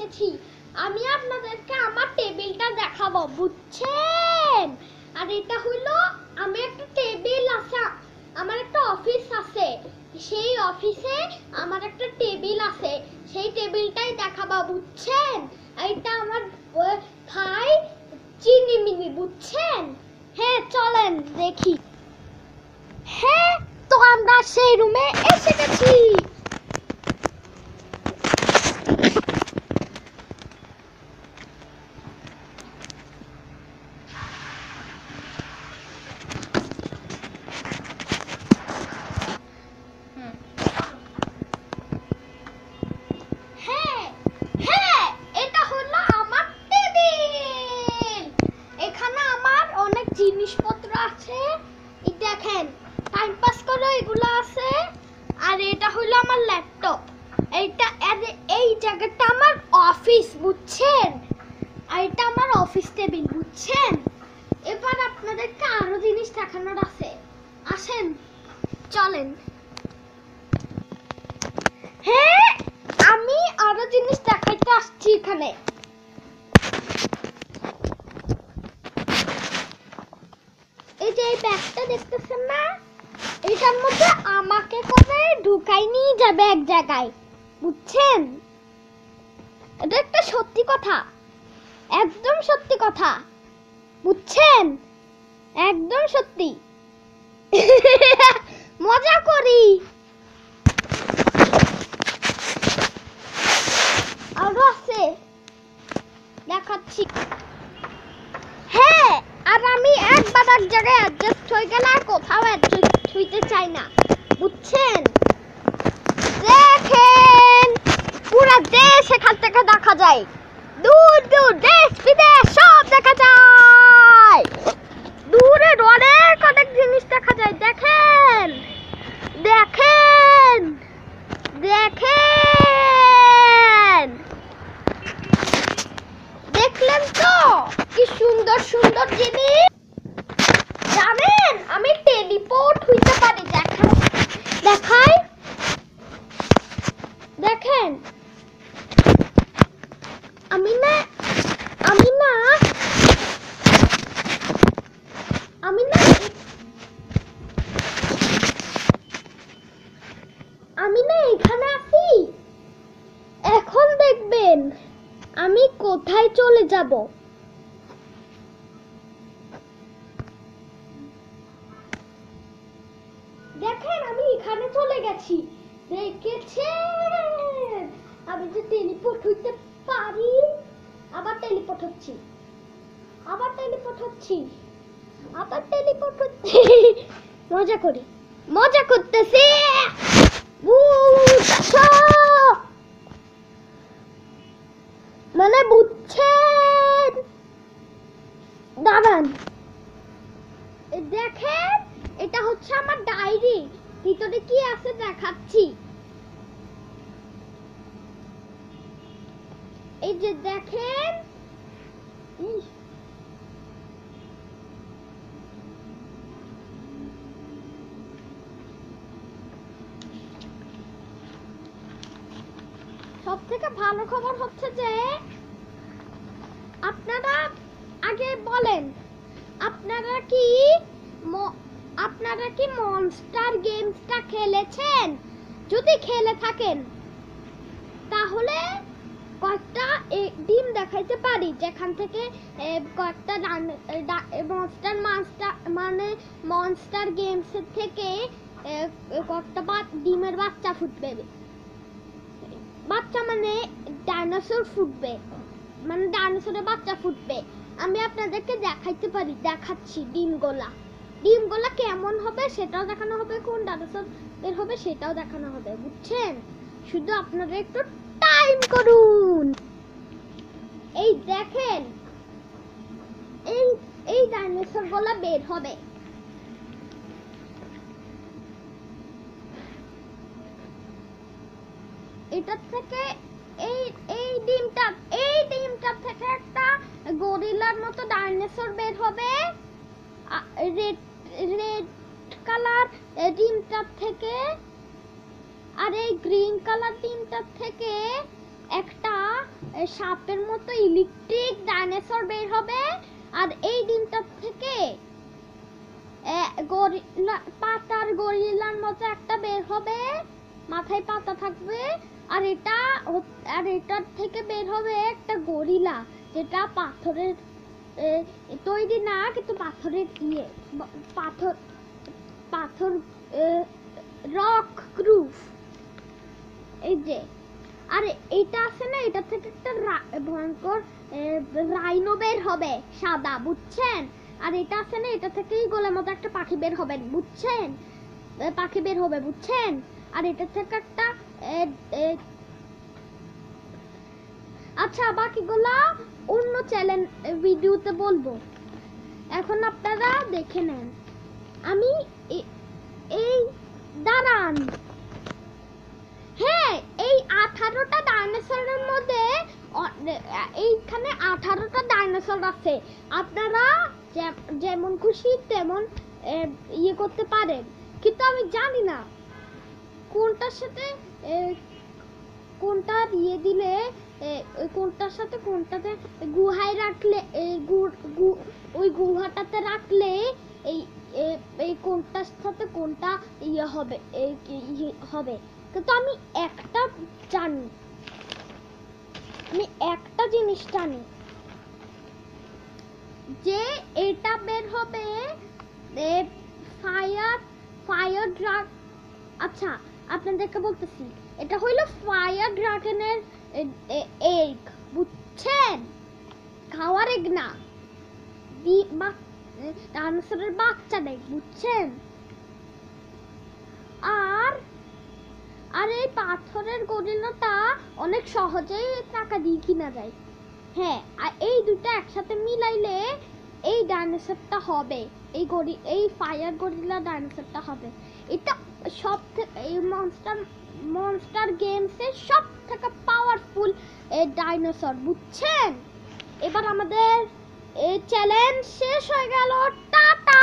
এসেছি। আমি আপনাদেরকে আমার টেবিলটা দেখাবো, বুঝছেন? আর এটা হলো আমি একটা টেবিল আছে, আমার একটা অফিস আছে, সেই অফিসে আমার একটা টেবিল আছে, সেই টেবিলটাই দেখাবো, বুঝছেন? এটা আমার ভাই চিনিমিনি, বুঝছেন? হ্যাঁ চলেন দেখি। হ্যাঁ, তো আমরা সেই রুমে এসে গেছি। হ্যাঁ হ্যাঁ, এটা হলো আমার টেবিল। এখানে আমার অনেক জিনিসপত্র আছে, এই দেখেন, টাইম পাস করো এগুলো আছে। আর এটা হলো আমার ল্যাপটপ, এইটা এই জায়গাটা আমার অফিস, বুঝছেন? আর এটা আমার অফিস টেবিল, বুঝছেন? এবার আপনাদেরকে আরো জিনিস দেখানোর আছে, আসেন চলেন। হ্যাঁ, আমি আরো জিনিস দেখাইতে আসছি এখানে। এই যে এই ব্যাগটা দেখতেছেন না, এটার মধ্যে আমাকে করে ঢুকাই নিয়ে যাবে এক জায়গায়, বুঝছেন? এটা একটা সত্যি কথা, একদম সত্যি কথা, বুঝছেন? একদম সত্যি। মজা করি। আরো আছে, দেখাচ্ছি। হ্যাঁ, আর আমি একবার এক জায়গায় অ্যাডজাস্ট হয়ে গেলে আর কোথাও অ্যাডজাস্ট হইতে চাই না, বুঝছেন? দেখেন, পুরো দেশ এখান থেকে দেখা যায়, দূর দূর দেশ বিদেশ সব দেখা যায়, দূরে অনেক অনেক জিনিস দেখা যায়। দেখেন দেখেন দেখেন, দেখলেন তো কি সুন্দর সুন্দর জিনিস? জানেন আমি টেলিপোর্ট হইতে পারি, দেখেন দেখাই, দেখেন আমি না আমি না আমি না আমি না এখানে আছি, এখন দেখবেন আমি কোথায় চলে যাব। দেখেন আমি এখানে চলে গেছি, দেখেছেন? আমি যে টেলিপোর্ট হইতে পারি, আবার টেলিপোর্ট হচ্ছি, আবার টেলিপোর্ট হচ্ছি, আবার টেলিপোর্ট হচ্ছি। মজা করি, মজা করতেছি। মানে বুঝছেন? দাঁড়ান, দেখেন এটা হচ্ছে আমার ডায়েরি, ভিতরে কি আছে দেখাচ্ছি। এই যে দেখেন, সব থেকে ভালো খবর হচ্ছে যে আপনারা আগে বলেন, আপনারা কি মনস্টার গেমসটা খেলেছেন? যদি খেলে থাকেন তাহলে কয়েকটা ডিম দেখাইতে পারি, যেখান থেকে কয়েকটা মনস্টার গেমস থেকে কয়েকটা ডিমের বাচ্চা ফুটবে, বাচ্চা মানে ডাইনোসর ফুটবে, মানে ডাইনোসরের বাচ্চা ফুটবে। আমি আপনাদেরকে দেখাইতে পারি, দেখাচ্ছি। ডিমগুলা কেমন হবে সেটাও দেখানো হবে, কোন ডাইনোসর বের হবে সেটাও দেখানো হবে, বুঝছেন? শুধু আপনারা একটু টাইম করুন। এই দেখেন, এই ডাইনোসর গুলা বের হবে। এটা থেকে এই ডিমটা থেকে একটা গরিলার মতো ডাইনোসর বের হবে। রেড কালার ডিমটা থেকে, আর এই গ্রিন কালার ডিমটা থেকে একটা সাপের মতো ইলেকট্রিক ডাইনোসর বের হবে। আর এই ডিমটা থেকে গরিলা, পাতার গরিলার মতো একটা বের হবে, মাথায় পাতা থাকবে। আর এটার থেকে বের হবে একটা গরিলা, যেটা পাথরের তৈরি না, কিন্তু পাথরের পাথর পাথর রক গ্রুপ। এই যে, আর এটা আছে না, এটা থেকে একটা ভয়ঙ্কর রাইনো বের হবে সাদা, বুঝছেন? আর এটা আছে না, এটা থেকেই গোলের মতো একটা পাখি বের হবে, বুঝছেন? পাখি বের হবে, বুঝছেন? আর এটা থেকে একটা আচ্ছা, বাকিগুলা অন্য চ্যানেল ভিডিওতে বলবো, এখন আপনারা দেখে নেন। আমি এই দাঁড়ান, হ্যাঁ, এই 18টা ডাইনোসরের মধ্যে এইখানে 18টা ডাইনোসর আছে। আপনারা যেমন খুশি তেমন ইয়ে করতে পারেন, কিন্তু আমি জানি না কোনটার সাথে কোনটা দিয়ে দিলে, কোনটার সাথে কোনটাতে গুহায় রাখলে, ওই গুহাটাতে রাখলে এই কোনটার সাথে কোনটা ইয়ে হবে, হবে। কিন্তু আমি একটা জানি, আমি একটা জিনিস জানি, যে এটা বের হবে ফায়ার ড্রাগ। আচ্ছা, আপনাদেরকে বলতেছি, এটা হইলো ফায়ার ড্রাগনের এগ, বুঝছেন? খাওয়ার এগ না, ডাইনোসরের বাচ্চা দেখ, বুঝছেন? আর এই পাথরের গরিলাটা অনেক সহজেই টাকা দিয়ে কিনা যায়। হ্যাঁ, আর এই দুটো একসাথে মিলাইলে এই ডাইনোসরটা হবে, এই ফায়ার গরিলা ডাইনোসরটা হবে। এটা সব থেকে, এই মনস্টার গেমসের সব থেকে পাওয়ারফুল ডাইনোসর, বুঝছেন? এবার আমাদের এই চ্যালেঞ্জ শেষ হয়ে গেল, টাটা।